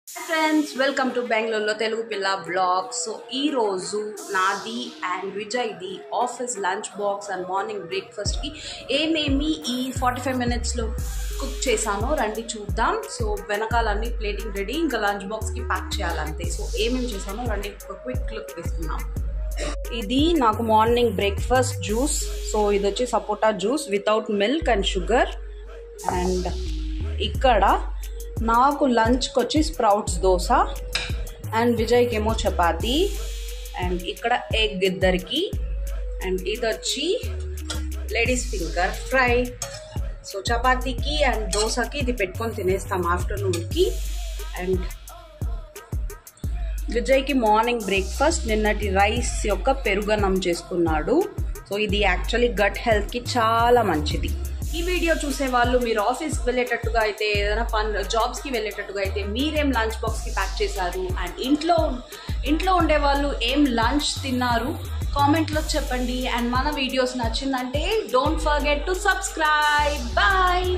Friends welcome to బెంగళూరులో తెలుగు పిల్ల blog. So ఈరోజు నాది అండ్ విజయ్ది office lunch box and morning బ్రేక్ఫాస్ట్కి ఏమేమి ఈ 45 minutesలో కుక్ చేశానో రండి చూద్దాం. సో వెనకాలన్నీ ప్లేటింగ్ రెడీ, ఇంకా లంచ్ బాక్స్కి ప్యాక్ చేయాలంతే. సో ఏమేమి చేశానో రండి ఒక క్విక్ లుక్ వేసుకున్నాం. ఇది నాకు మార్నింగ్ బ్రేక్ఫాస్ట్ జ్యూస్. సో ఇది వచ్చి sapota juice without milk and sugar. And ఇక్కడ నాకు లంచ్కి వచ్చి స్ప్రౌట్స్ దోశ అండ్ విజయ్కి ఏమో చపాతీ అండ్ ఇక్కడ ఎగ్ ఇద్దరికి. అండ్ ఇది వచ్చి లేడీస్ ఫింగర్ ఫ్రై. సో చపాతీకి అండ్ దోశకి ఇది పెట్టుకొని తినేస్తాం ఆఫ్టర్నూన్కి. అండ్ విజయ్కి మార్నింగ్ బ్రేక్ఫాస్ట్ నిన్నటి రైస్ యొక్క పెరుగన్నం చేసుకున్నాడు. సో ఇది యాక్చువల్లీ గట్ హెల్త్కి చాలా మంచిది. ఈ వీడియో చూసే వాళ్ళు మీరు ఆఫీస్కి వెళ్ళేటట్టుగా అయితే, ఏదైనా జాబ్స్కి వెళ్ళేటట్టుగా అయితే మీరేం లంచ్ బాక్స్కి ప్యాక్ చేశారు అండ్ ఇంట్లో ఉండే వాళ్ళు ఏం లంచ్ తిన్నారు కామెంట్లో చెప్పండి. అండ్ మన వీడియోస్ నచ్చిందంటే don't forget to subscribe. Bye.